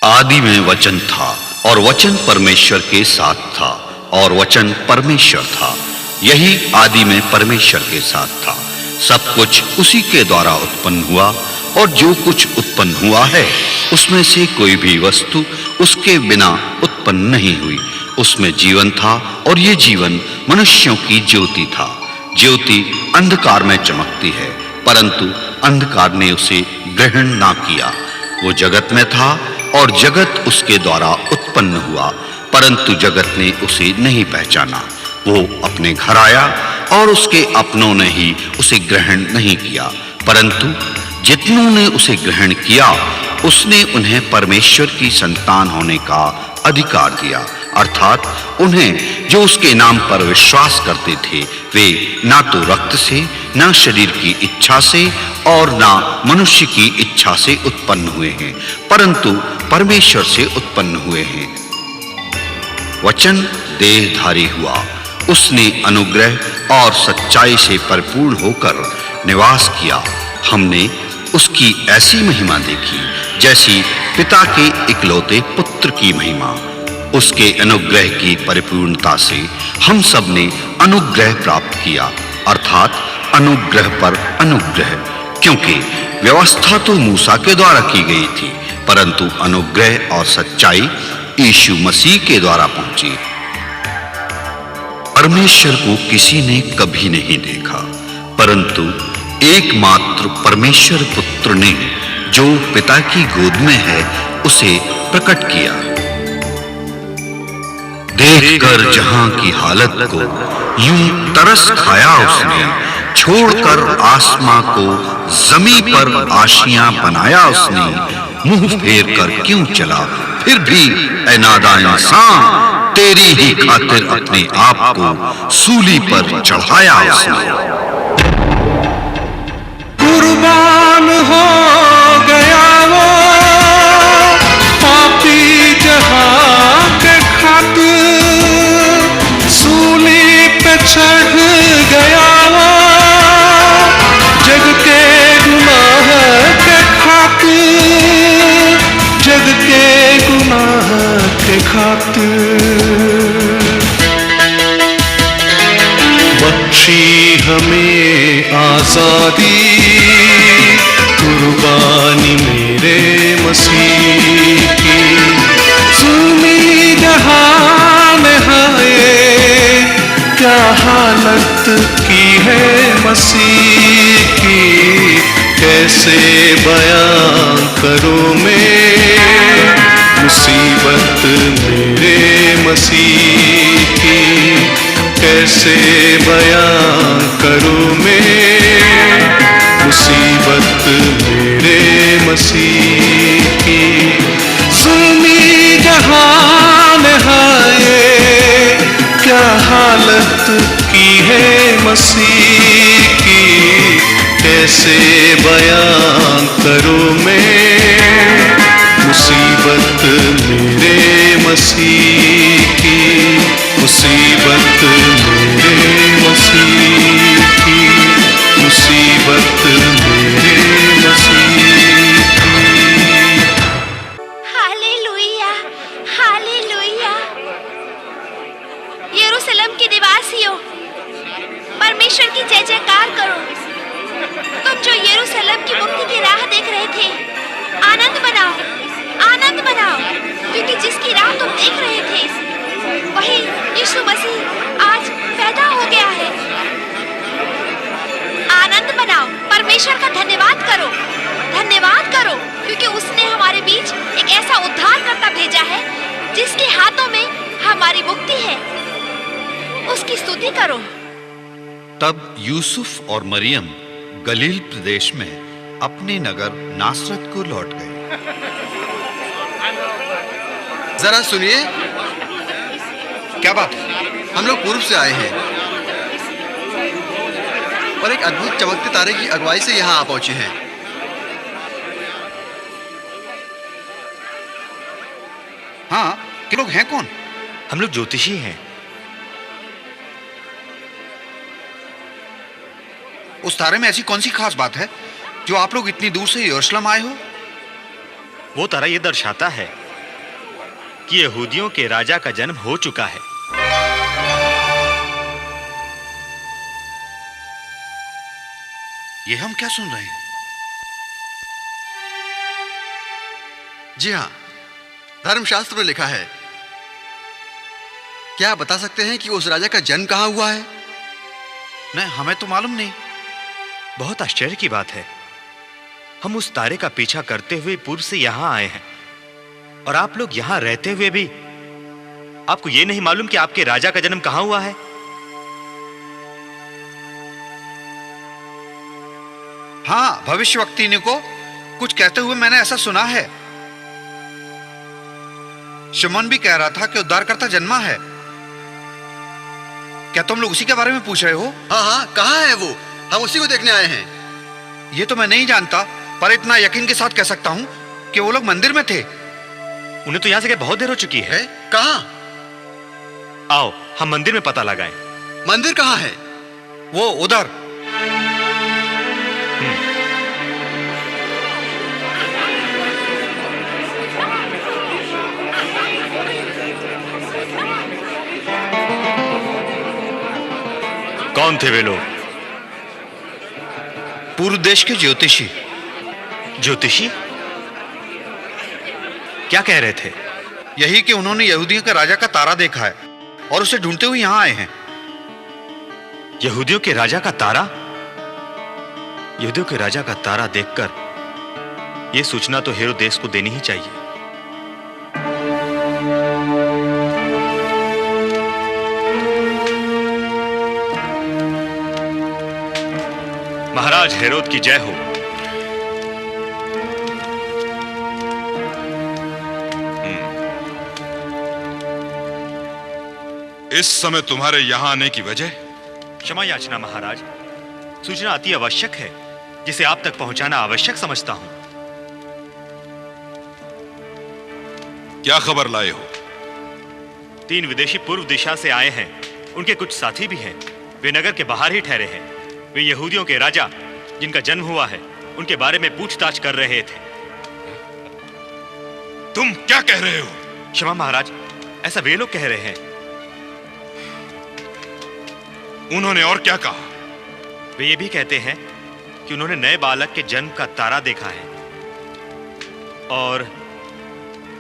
आदि में वचन था और वचन परमेश्वर के साथ था और वचन परमेश्वर था। यही आदि में परमेश्वर के साथ था। सब कुछ उसी के द्वारा उत्पन्न हुआ और जो कुछ उत्पन्न हुआ है उसमें से कोई भी वस्तु उसके बिना उत्पन्न नहीं हुई। उसमें जीवन था और ये जीवन मनुष्यों की ज्योति था। ज्योति अंधकार में चमकती है, परंतु अंधकार ने उसे ग्रहण ना किया। वो जगत में था और जगत उसके द्वारा उत्पन्न हुआ, परंतु जगत ने उसे नहीं पहचाना। वो अपने घर आया और उसके अपनों ने ही उसे ग्रहण नहीं किया, परंतु जितनों ने उसे ग्रहण किया उसने उन्हें परमेश्वर की संतान होने का अधिकार दिया, अर्थात उन्हें जो उसके नाम पर विश्वास करते थे। वे ना तो रक्त से, ना शरीर की इच्छा से और ना मनुष्य की इच्छा से उत्पन्न हुए हैं, परंतु परमेश्वर से उत्पन्न हुए हैं। वचन देहधारी हुआ, उसने अनुग्रह और सच्चाई से परिपूर्ण होकर निवास किया। हमने उसकी ऐसी महिमा देखी जैसी पिता के इकलौते पुत्र की महिमा। उसके अनुग्रह की परिपूर्णता से हम सब ने अनुग्रह प्राप्त किया, अर्थात अनुग्रह पर अनुग्रह, क्योंकि व्यवस्था तो मूसा के द्वारा की गई थी, परंतु अनुग्रह और सच्चाई यीशु मसीह के द्वारा पहुंची। परमेश्वर को किसी ने कभी नहीं देखा, परंतु एकमात्र परमेश्वर पुत्र ने जो पिता की गोद में है उसे प्रकट किया। देखकर जहां की हालत को यूं तरस खाया उसने, छोड़कर आसमां को जमीन पर आशियां बनाया उसने। मुंह फेर कर क्यों चला फिर भी ऐ नादान इंसान, तेरी ही खातिर अपने आप को सूली पर चढ़ाया उसने। कुर्बान हो गया वो पापी जहां के खातिर, सूली पे चढ़ गया वो जग के गुनाह के खातिर, जग के गुनाह के खातिर। बख्शी हमें आजादी, कुर्बानी मेरे मसीह की। सुनी जहान है क्या हालत की है मसीह की, कैसे बयां करूं मैं मुसीबत मेरे मसीह की, कैसे बयां करूं मैं मुसीबत मेरे मसीह की। सुनी जहान है क्या हालत की है मसीह की, कैसे बयां करूं मैं मुसीबत मेरे मसीह की, मुसीबत मेरे मसीह की, मुसीबत मेरे मसीह की। Hallelujah, hallelujah. यरूशलेम के निवासियों, परमेश्वर की जय जयकार करो। तुम जो यरूशलेम की मुक्ति की राह देख रहे थे, आनंद मनाओ, आनंद मनाओ, क्योंकि जिसकी राह तुम देख रहे थे वही यीशु मसीह आज पैदा हो गया है। आनंद मनाओ, परमेश्वर का धन्यवाद करो, धन्यवाद करो, क्योंकि उसने हमारे बीच एक ऐसा उद्धारकर्ता भेजा है जिसके हाथों में हमारी मुक्ति है। उसकी स्तुति करो। तब यूसुफ और मरियम गलील प्रदेश में अपने नगर नासरत को लौट गए। जरा सुनिए, क्या बात? हम लोग पूर्व से आए हैं और एक अद्भुत चमकते तारे की अगुवाई से यहाँ आ पहुंचे हैं। हाँ, कि लोग हैं कौन? हम लोग ज्योतिषी हैं। उस तारे में ऐसी कौन सी खास बात है जो आप लोग इतनी दूर से यरूशलेम आए हो? वो तारा ये दर्शाता है कि यहूदियों के राजा का जन्म हो चुका है। ये हम क्या सुन रहे हैं? जी हाँ, धर्मशास्त्र में लिखा है। क्या आप बता सकते हैं कि उस राजा का जन्म कहाँ हुआ है? नहीं, हमें तो मालूम नहीं। बहुत आश्चर्य की बात है, हम उस तारे का पीछा करते हुए पूर्व से यहां आए हैं, और आप लोग यहां रहते हुए भी आपको यह नहीं मालूम कि आपके राजा का जन्म कहां हुआ है? हाँ, भविष्यवक्ता को कुछ कहते हुए मैंने ऐसा सुना है। शमौन भी कह रहा था कि उद्धारकर्ता जन्मा है। क्या तुम लोग उसी के बारे में पूछ रहे हो? हाँ हाँ, कहाँ है वो? हम उसी को देखने आए हैं। ये तो मैं नहीं जानता, पर इतना यकीन के साथ कह सकता हूं कि वो लोग मंदिर में थे। उन्हें तो यहां से बहुत देर हो चुकी है। कहाँ? आओ हम मंदिर में पता लगाएं। मंदिर कहाँ है? वो उधर। कौन थे वे लोग? पूर्व देश के ज्योतिषी। ज्योतिषी? क्या कह रहे थे? यही कि उन्होंने यहूदियों के राजा का तारा देखा है और उसे ढूंढते हुए यहां आए हैं। यहूदियों के राजा का तारा? यहूदियों के राजा का तारा देखकर यह सूचना तो हेरोदेस को देनी ही चाहिए। महाराज हेरोद की जय हो। इस समय तुम्हारे यहां आने की वजह? क्षमा याचना महाराज, सूचना अति आवश्यक है जिसे आप तक पहुंचाना आवश्यक समझता हूं। क्या खबर लाए हो? 3 विदेशी पूर्व दिशा से आए हैं। उनके कुछ साथी भी हैं। वे नगर के बाहर ही ठहरे हैं। वे यहूदियों के राजा जिनका जन्म हुआ है उनके बारे में पूछताछ कर रहे थे। तुम क्या कह रहे हो? क्षमा महाराज, ऐसा वे लोग कह रहे हैं। उन्होंने और क्या कहा? वे ये भी कहते हैं कि उन्होंने नए बालक के जन्म का तारा देखा है और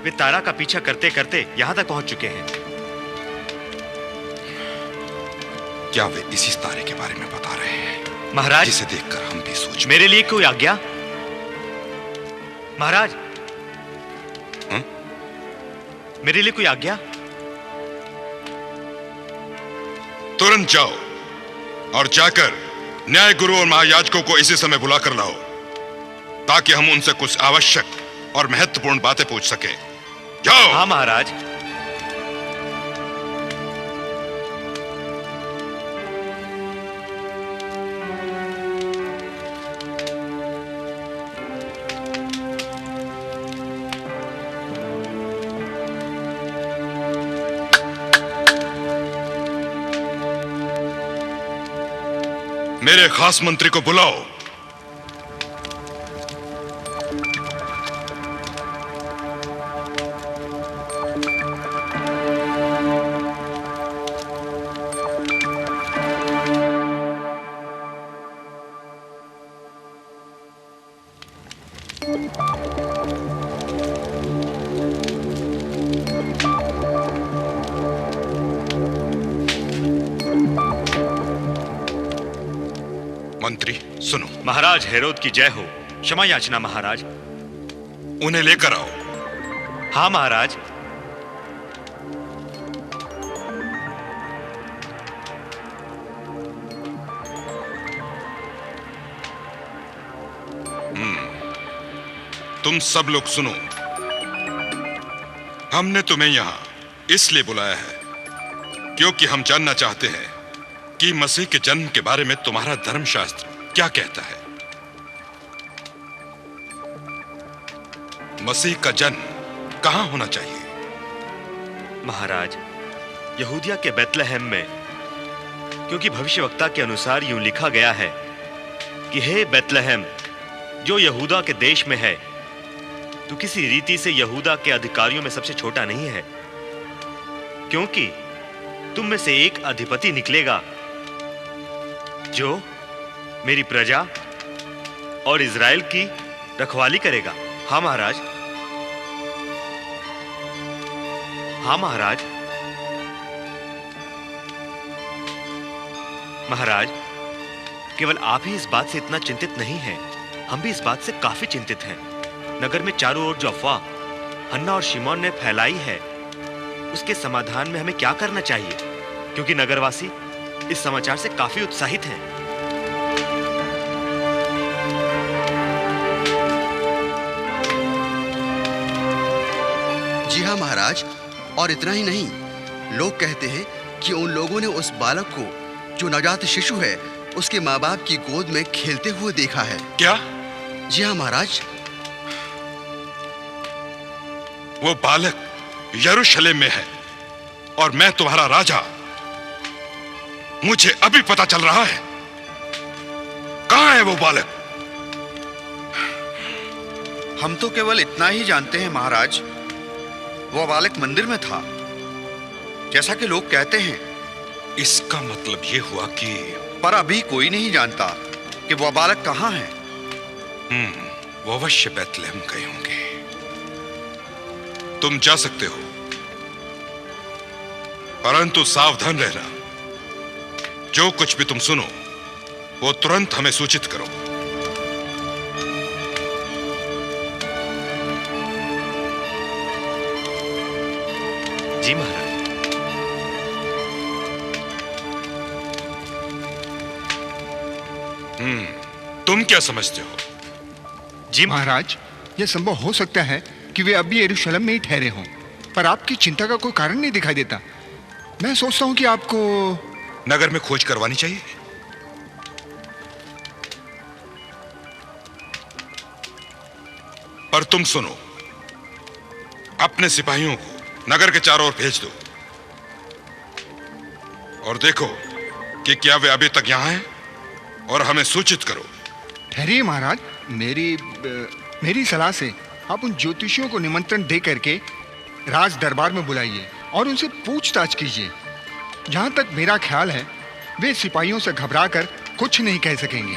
वे तारा का पीछा करते करते यहां तक पहुंच चुके हैं। क्या वे इसी तारे के बारे में बता रहे हैं महाराज? जिसे देखकर हम भी सोच। मेरे लिए कोई आज्ञा महाराज? मेरे लिए कोई आज्ञा? तुरंत जाओ और जाकर न्याय गुरु और महायाजकों को इसी समय बुला कर लाओ ताकि हम उनसे कुछ आवश्यक और महत्वपूर्ण बातें पूछ सकें। जाओ। हाँ महाराज। मेरे खास मंत्री को बुलाओ। मंत्री सुनो। महाराज हेरोद की जय हो। क्षमा याचना महाराज। उन्हें लेकर आओ। हाँ महाराज। तुम सब लोग सुनो। हमने तुम्हें यहां इसलिए बुलाया है क्योंकि हम जानना चाहते हैं कि मसीह के जन्म के बारे में तुम्हारा धर्मशास्त्र क्या कहता है। मसीह का जन्म कहां होना चाहिए? महाराज, यहूदिया के बेतलहम में, क्योंकि भविष्यवक्ता के अनुसार यूं लिखा गया है कि हे बेतलहम जो यहूदा के देश में है, तू किसी रीति से यहूदा के अधिकारियों में सबसे छोटा नहीं है, क्योंकि तुम में से एक अधिपति निकलेगा जो मेरी प्रजा और इज़राइल की रखवाली करेगा। हाँ महाराज। हाँ महाराज। महाराज, केवल आप ही इस बात से इतना चिंतित नहीं हैं, हम भी इस बात से काफी चिंतित हैं। नगर में चारों ओर जो अफवाह हन्ना और शिमोन ने फैलाई है, उसके समाधान में हमें क्या करना चाहिए? क्योंकि नगरवासी इस समाचार से काफी उत्साहित हैं। जी हाँ महाराज, और इतना ही नहीं, लोग कहते हैं कि उन लोगों ने उस बालक को जो नवजात शिशु है उसके माँ बाप की गोद में खेलते हुए देखा है। क्या? जी हाँ महाराज। वो बालक यरूशलेम में है और मैं तुम्हारा राजा। मुझे अभी पता चल रहा है। कहां है वो बालक? हम तो केवल इतना ही जानते हैं महाराज, वो बालक मंदिर में था, जैसा कि लोग कहते हैं। इसका मतलब ये हुआ कि पर अभी कोई नहीं जानता कि वो बालक कहाँ है। वो अवश्य बैतलहम गए होंगे। तुम जा सकते हो, परंतु सावधान रहना। जो कुछ भी तुम सुनो वो तुरंत हमें सूचित करो। जी महाराज। तुम क्या समझते हो? जी महाराज, यह संभव हो सकता है कि वे अभी यरूशलेम में ही ठहरे हों, पर आपकी चिंता का कोई कारण नहीं दिखाई देता। मैं सोचता हूं कि आपको नगर में खोज करवानी चाहिए। पर तुम सुनो, अपने सिपाहियों को नगर के चारों ओर भेज दो और देखो कि क्या वे अभी तक यहां हैं, और हमें सूचित करो। ठहरिए महाराज, मेरी सलाह से आप उन ज्योतिषियों को निमंत्रण दे करके राज दरबार में बुलाइए और उनसे पूछताछ कीजिए। जहां तक मेरा ख्याल है, वे सिपाहियों से घबराकर कुछ नहीं कह सकेंगे।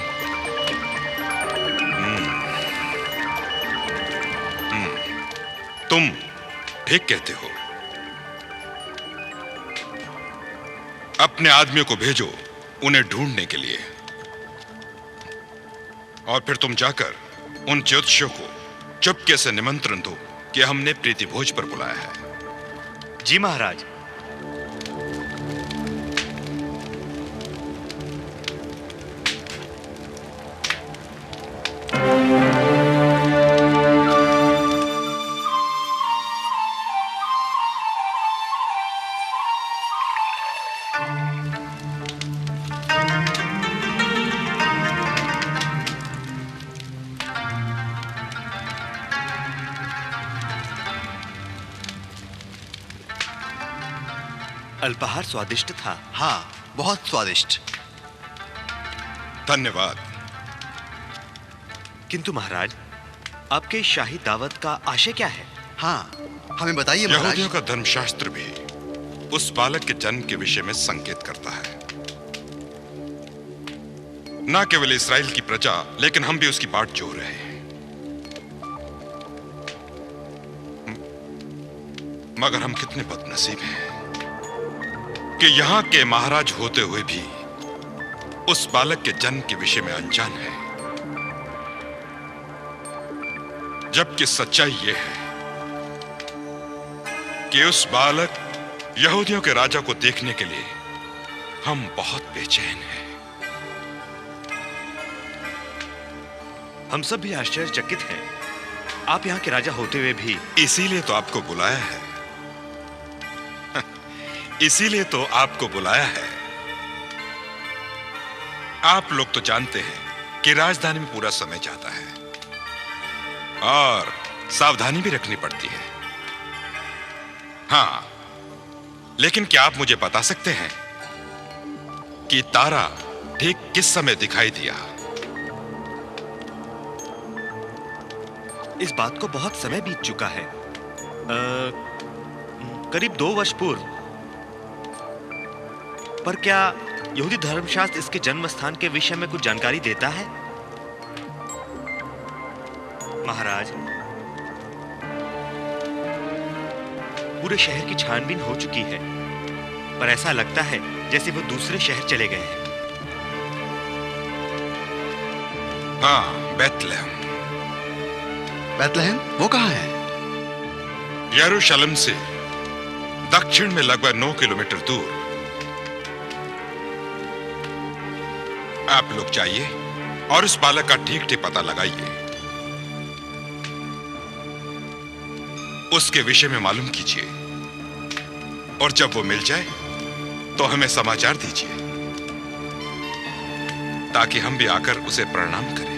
तुम ठीक कहते हो। अपने आदमियों को भेजो उन्हें ढूंढने के लिए, और फिर तुम जाकर उन ज्योतिषियों को चुपके से निमंत्रण दो कि हमने प्रीति भोज पर बुलाया है। जी महाराज। अल्पाहार स्वादिष्ट था। हाँ, बहुत स्वादिष्ट। धन्यवाद। किंतु महाराज, आपके शाही दावत का आशय क्या है? हाँ, हमें बताइए महाराज। यहूदियों का धर्मशास्त्र भी उस बालक के जन्म के विषय में संकेत करता है। न केवल इस्राएल की प्रजा, लेकिन हम भी उसकी बाट जोह रहे हैं। मगर हम कितने बदनसीब हैं कि यहां के महाराज होते हुए भी उस बालक के जन्म के विषय में अनजान है। जबकि सच्चाई यह है कि उस बालक यहूदियों के राजा को देखने के लिए हम बहुत बेचैन हैं। हम सब भी आश्चर्यचकित हैं, आप यहाँ के राजा होते हुए भी। इसीलिए तो आपको बुलाया है। इसीलिए तो आपको बुलाया है। आप लोग तो जानते हैं कि राजधानी में पूरा समय जाता है और सावधानी भी रखनी पड़ती है। हां, लेकिन क्या आप मुझे बता सकते हैं कि तारा ठीक किस समय दिखाई दिया? इस बात को बहुत समय बीत चुका है। करीब 2 वर्ष पूर्व पर क्या यहूदी धर्मशास्त्र इसके जन्म स्थान के विषय में कुछ जानकारी देता है? महाराज, पूरे शहर की छानबीन हो चुकी है, पर ऐसा लगता है जैसे वो दूसरे शहर चले गए हैं। हाँ, बैतलहम। बैतलहम वो कहाँ है? यरूशलेम से दक्षिण में लगभग 9 किलोमीटर दूर। आप लोग जाइए और उस बालक का ठीक ठीक पता लगाइए। उसके विषय में मालूम कीजिए, और जब वो मिल जाए तो हमें समाचार दीजिए, ताकि हम भी आकर उसे प्रणाम करें।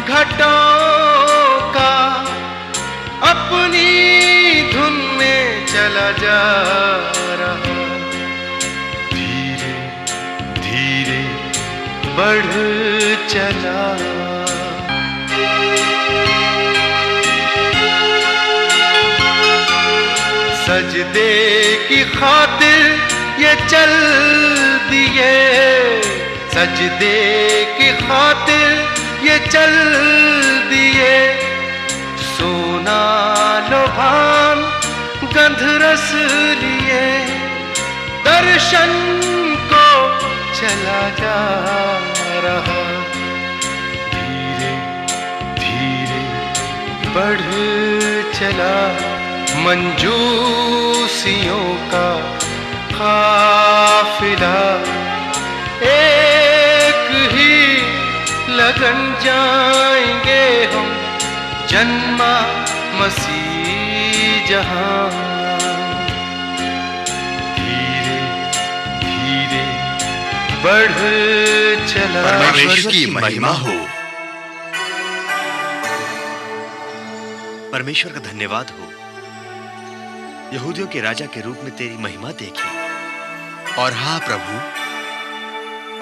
घटाओं का अपनी धुन में चला जा रहा, धीरे धीरे बढ़ चला। सजदे की खातिर ये चल दिए, सजदे की खातिर ये चल दिए, सोना लोभान गंधरस लिए, दर्शन को चला जा रहा, धीरे धीरे बढ़ चला। मंजूसियों का काफिला एक ही लगन जाएंगे हम, जन्मा मसीह जहां। धीरे धीरे बढ़ चला। परमेश्वर की महिमा हो। परमेश्वर का धन्यवाद हो, यहूदियों के राजा के रूप में तेरी महिमा देखी। और हाँ प्रभु,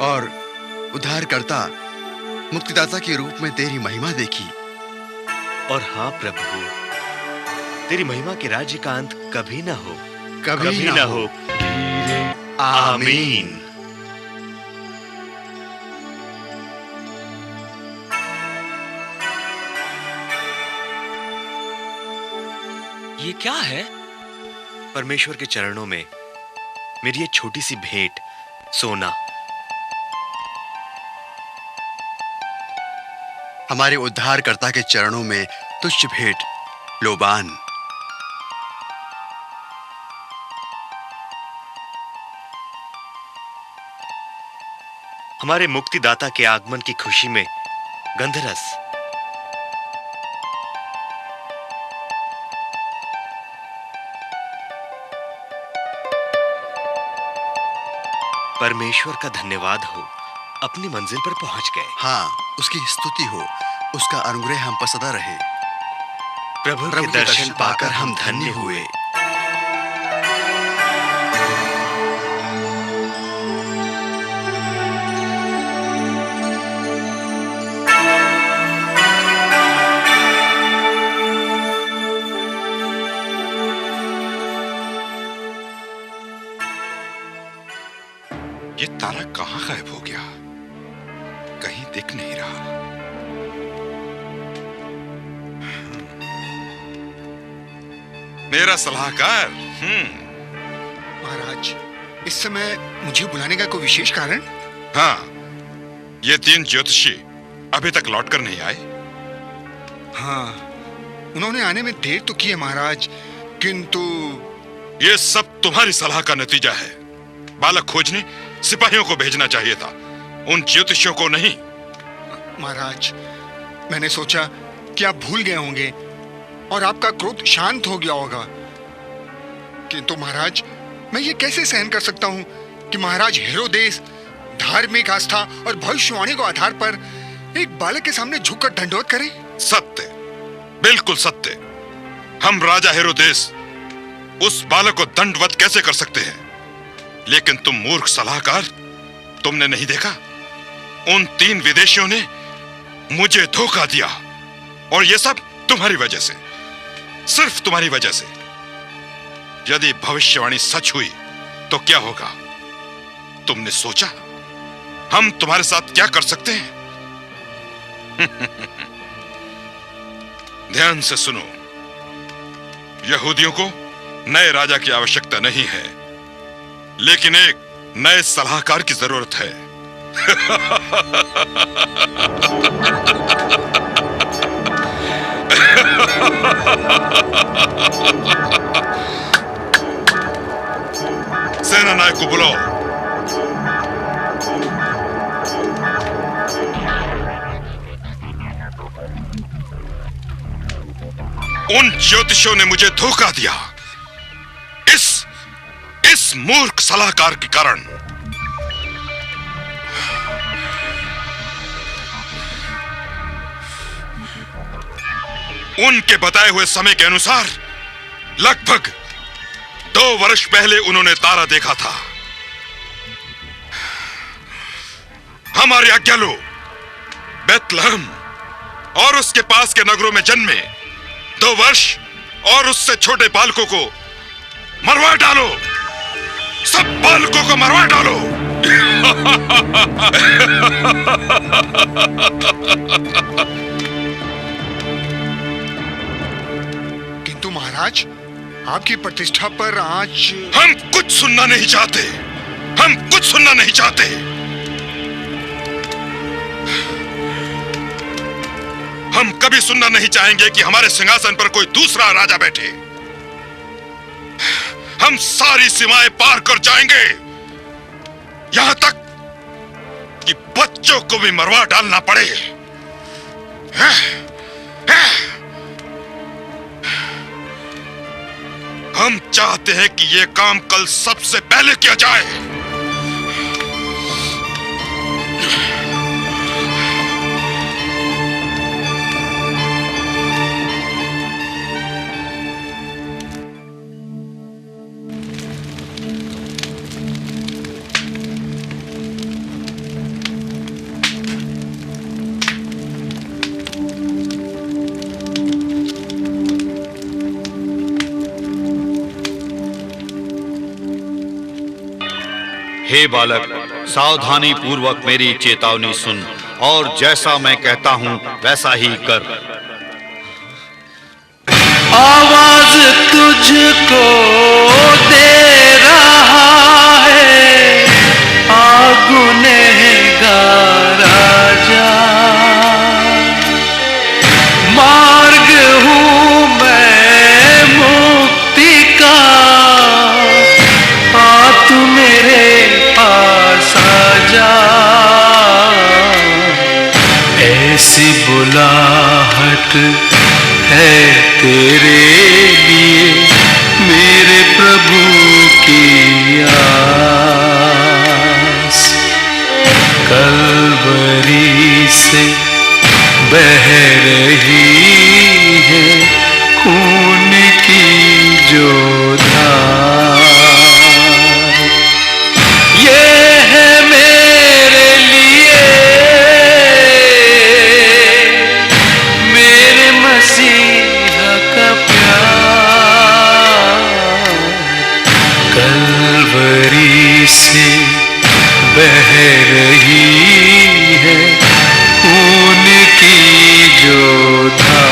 और उद्धारकर्ता मुक्तिदाता के रूप में तेरी महिमा देखी। और हाँ प्रभु, तेरी महिमा के राज्य का अंत कभी ना हो, कभी ना हो। आमीन। ये क्या है? परमेश्वर के चरणों में मेरी ये छोटी सी भेंट, सोना। हमारे उद्धारकर्ता के चरणों में तुच्छ भेंट, लोबान। हमारे मुक्तिदाता के आगमन की खुशी में गंधरस। परमेश्वर का धन्यवाद हो, अपनी मंजिल पर पहुंच गए। हाँ, उसकी स्तुति हो, उसका अनुग्रह हम पर सदा रहे। प्रभु के दर्शन पाकर हम धन्य हुए। ये तारा कहां गायब हो गया? कहीं दिख नहीं रहा। मेरा सलाहकार। महाराज, इस समय मुझे बुलाने का कोई विशेष कारण? हाँ, ये 3 ज्योतिषी अभी तक लौटकर नहीं आए। हाँ, उन्होंने आने में देर तो की है महाराज, किंतु ये सब तुम्हारी सलाह का नतीजा है। बालक खोजने सिपाहियों को भेजना चाहिए था, उन ज्योतिषियों को नहीं। महाराज, मैंने सोचा कि आप भूल गए होंगे और आपका क्रोध शांत हो गया होगा, किंतु महाराज, मैं ये कैसे सहन कर सकता हूं कि महाराज हेरोदेस धार्मिक आस्था और भविष्यवाणी के आधार पर एक बालक के सामने झुककर दंडवत करें? सत्य, बिल्कुल सत्य। हम राजा हेरोदेस उस बालक को दंडवत कैसे कर सकते हैं? लेकिन तुम मूर्ख सलाहकार, तुमने नहीं देखा उन 3 विदेशियों ने मुझे धोखा दिया, और यह सब तुम्हारी वजह से, सिर्फ तुम्हारी वजह से। यदि भविष्यवाणी सच हुई तो क्या होगा? तुमने सोचा हम तुम्हारे साथ क्या कर सकते हैं? ध्यान से सुनो, यहूदियों को नए राजा की आवश्यकता नहीं है, लेकिन एक नए सलाहकार की जरूरत है। सेना नायक को बुलाओ। उन ज्योतिषियों ने मुझे धोखा दिया, इस मूर्ख सलाहकार के कारण। उनके बताए हुए समय के अनुसार लगभग 2 वर्ष पहले उन्होंने तारा देखा था। हमारी आज्ञा लो, बेथलेहम और उसके पास के नगरों में जन्मे 2 वर्ष और उससे छोटे बालकों को मरवा डालो, सब बालकों को मरवा डालो। किंतु महाराज, आपकी प्रतिष्ठा पर आज हम कुछ सुनना नहीं चाहते, हम कुछ सुनना नहीं चाहते। हम कभी सुनना नहीं चाहेंगे कि हमारे सिंहासन पर कोई दूसरा राजा बैठे। हम सारी सीमाएं पार कर जाएंगे, यहां तक कि बच्चों को भी मरवा डालना पड़े। हम चाहते हैं कि यह काम कल सबसे पहले किया जाए। हे बालक, सावधानी पूर्वक मेरी चेतावनी सुन और जैसा मैं कहता हूं वैसा ही कर। आवाज तुझको दे रहा है, गुनहगार राजा। मार्ग हूँ मैं मुक्ति का, आ तू मेरे पास आ जा। ऐसी बुलाहट है तेरे लिए मेरे प्रभु की आस। कलवरी से बह रही है खून की जो धार। ये है मेरे लिए मेरे मसीहा का प्यार। कलवरी से बह रही है खून की जो धार।